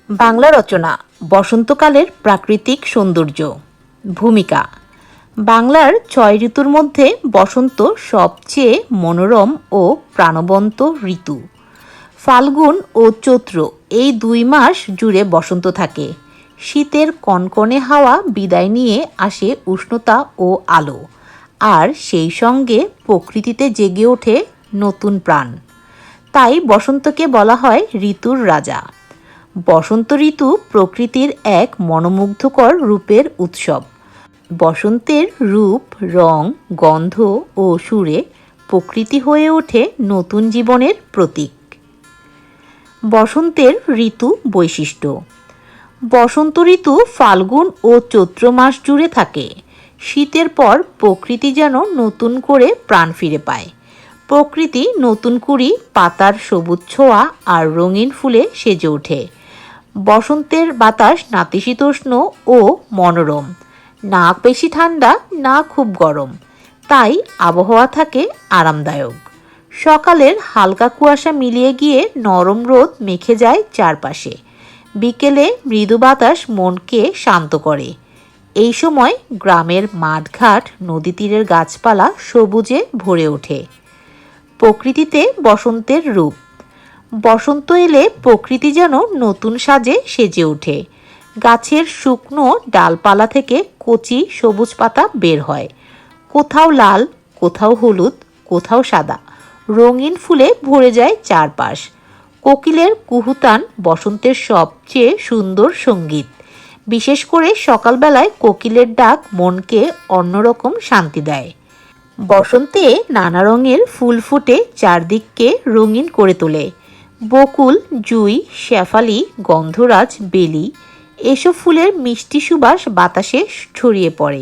বাংলা রচনা বসন্তকালের প্রাকৃতিক সৌন্দর্য। ভূমিকা। বাংলার ৬ ঋতুর মধ্যে বসন্ত সবচেয়ে মনোরম ও প্রাণবন্ত ঋতু। ফাল্গুন ও চৈত্র এই ২ মাস জুড়ে বসন্ত থাকে। শীতের কনকনে হাওয়া বিদায় নিয়ে আসে উষ্ণতা ও আলো, আর সেই সঙ্গে প্রকৃতিতে জেগে ওঠে নতুন প্রাণ। তাই বসন্তকে বলা হয় ঋতুর রাজা। বসন্ত ঋতু প্রকৃতির এক মনোমুগ্ধকর রূপের উৎসব। বসন্তের রূপ, রং, গন্ধ ও সুরে প্রকৃতি হয়ে ওঠে নতুন জীবনের প্রতীক। বসন্তের ঋতু বৈশিষ্ট্য। বসন্ত ঋতু ফাল্গুন ও চৈত্র মাস জুড়ে থাকে। শীতের পর প্রকৃতি যেন নতুন করে প্রাণ ফিরে পায়। প্রকৃতি নতুন কুড়ি, পাতার সবুজ ছোঁয়া আর রঙিন ফুলে সেজে ওঠে। বসন্তের বাতাস নাতিশীতোষ্ণ ও মনোরম, না বেশি ঠান্ডা না খুব গরম, তাই আবহাওয়া থাকে আরামদায়ক। সকালের হালকা কুয়াশা মিলিয়ে গিয়ে নরম রোদ মেখে যায় চারপাশে। বিকেলে মৃদু বাতাস মনকে শান্ত করে। এই সময় গ্রামের মাঠঘাট, নদী তীরের গাছপালা সবুজে ভরে ওঠে। প্রকৃতিতে বসন্তের রূপ। বসন্ত এলে প্রকৃতি যেন নতুন সাজে সেজে ওঠে। গাছের শুকনো ডালপালা থেকে কচি সবুজ পাতা বের হয়। কোথাও লাল, কোথাও হলুদ, কোথাও সাদা। রঙিন ফুলে ভরে যায় চারপাশ। কোকিলের কুহুতান বসন্তের সবচেয়ে সুন্দর সঙ্গীত। বিশেষ করে সকালবেলায় কোকিলের ডাক মনকে অন্যরকম শান্তি দেয়। বসন্তে নানা রঙের ফুল ফুটে চারদিককে রঙিন করে তোলে। বকুল, জুঁই, শেফালি, গন্ধরাজ, বেলি এসব ফুলের মিষ্টি সুবাস বাতাসে ছড়িয়ে পড়ে।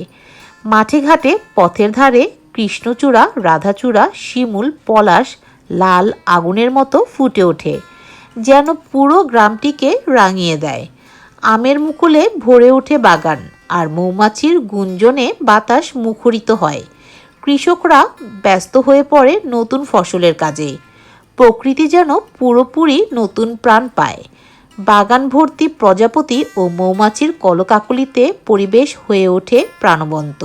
মাঠে ঘাটে, পথের ধারে কৃষ্ণচূড়া, রাধাচূড়া, শিমুল, পলাশ লাল আগুনের মতো ফুটে ওঠে, যেন পুরো গ্রামটিকে রাঙিয়ে দেয়। আমের মুকুলে ভরে ওঠে বাগান, আর মৌমাছির গুঞ্জনে বাতাস মুখরিত হয়। কৃষকরা ব্যস্ত হয়ে পড়ে নতুন ফসলের কাজে। প্রকৃতি যেন পুরোপুরি নতুন প্রাণ পায়। বাগান ভর্তি প্রজাপতি ও মৌমাছির কলকাকলিতে পরিবেশ হয়ে ওঠে প্রাণবন্ত।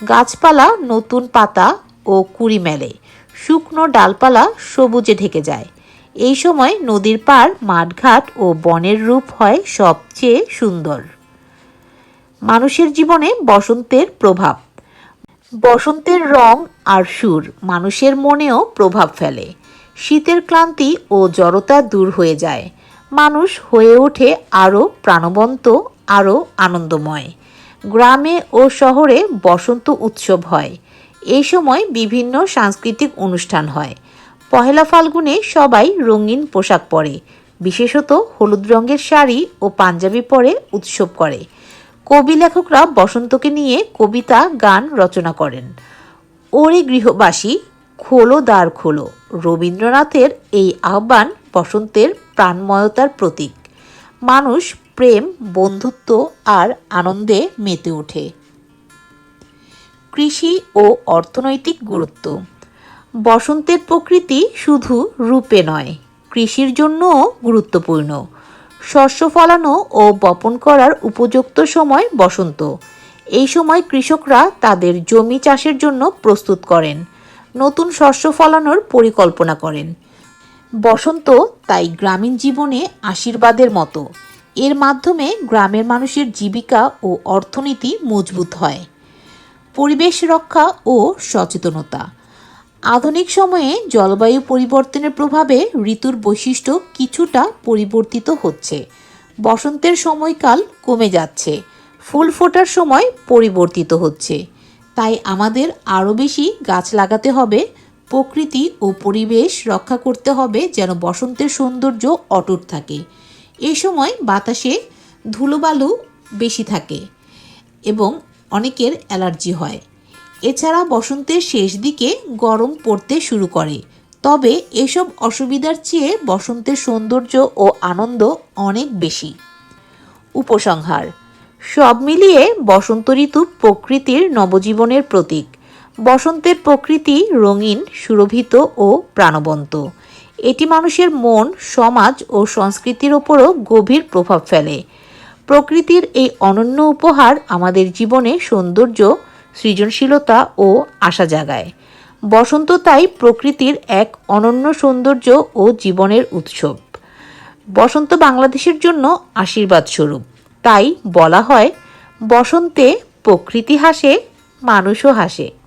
গাছপালা নতুন পাতা ও কুঁড়ি মেলে। শুকনো ডালপালা সবুজে ঢেকে যায়। এই সময় নদীর পাড়, মাঠঘাট ও বনের রূপ হয় সবচেয়ে সুন্দর। মানুষের জীবনে বসন্তের প্রভাব। বসন্তের রং আর সুর মানুষের মনেও প্রভাব ফেলে। শীতের ক্লান্তি ও জড়তা দূর হয়ে যায়। মানুষ হয়ে ওঠে আরও প্রাণবন্ত, আরও আনন্দময়। গ্রামে ও শহরে বসন্ত উৎসব হয়। এই সময় বিভিন্ন সাংস্কৃতিক অনুষ্ঠান হয়। পহেলা ফাল্গুনে সবাই রঙিন পোশাক পরে, বিশেষত হলুদ রঙের শাড়ি ও পাঞ্জাবি পরে উৎসব করে। কবি লেখকরা বসন্তকে নিয়ে কবিতা, গান রচনা করেন। ওরে গৃহবাসী, খোলো দ্বার খোলো। রবীন্দ্রনাথের এই আহ্বান বসন্তের প্রাণময়তার প্রতীক। মানুষ প্রেম, বন্ধুত্ব আর আনন্দে মেতে ওঠে। কৃষি ও অর্থনৈতিক গুরুত্ব। বসন্তের প্রকৃতি শুধু রূপে নয়, কৃষির জন্যও গুরুত্বপূর্ণ। শস্য ফলানো ও বপন করার উপযুক্ত সময় বসন্ত। এই সময় কৃষকরা তাদের জমি চাষের জন্য প্রস্তুত করেন, নতুন শস্য ফলানোর পরিকল্পনা করেন। বসন্ত তাই গ্রামীণ জীবনে আশীর্বাদের মতো। এর মাধ্যমে গ্রামের মানুষের জীবিকা ও অর্থনীতি মজবুত হয়। পরিবেশ রক্ষা ও সচেতনতা। আধুনিক সময়ে জলবায়ু পরিবর্তনের প্রভাবে ঋতুর বৈশিষ্ট্য কিছুটা পরিবর্তিত হচ্ছে। বসন্তের সময়কাল কমে যাচ্ছে, ফুল ফোটার সময় পরিবর্তিত হচ্ছে। তাই আমাদের আরও বেশি গাছ লাগাতে হবে, প্রকৃতি ও পরিবেশ রক্ষা করতে হবে, যেন বসন্তের সৌন্দর্য অটুট থাকে। এই সময় বাতাসে ধুলোবালু বেশি থাকে এবং অনেকের অ্যালার্জি হয়। এছাড়া বসন্তের শেষ দিকে গরম পড়তে শুরু করে। তবে এসব অসুবিধার চেয়ে বসন্তের সৌন্দর্য ও আনন্দ অনেক বেশি। উপসংহার। সব মিলিয়ে বসন্ত ঋতু প্রকৃতির নবজীবনের প্রতীক। বসন্তের প্রকৃতি রঙিন, সুরভিত ও প্রাণবন্ত। এটি মানুষের মন, সমাজ ও সংস্কৃতির ওপরও গভীর প্রভাব ফেলে। প্রকৃতির এই অনন্য উপহার আমাদের জীবনে সৌন্দর্য, সৃজনশীলতা ও আশা জাগায়। বসন্ত তাই প্রকৃতির এক অনন্য সৌন্দর্য ও জীবনের উৎসব। বসন্ত বাংলাদেশের জন্য আশীর্বাদ স্বরূপ। তাই বলা হয়, বসন্তে প্রকৃতি হাসে, মানুষও হাসে।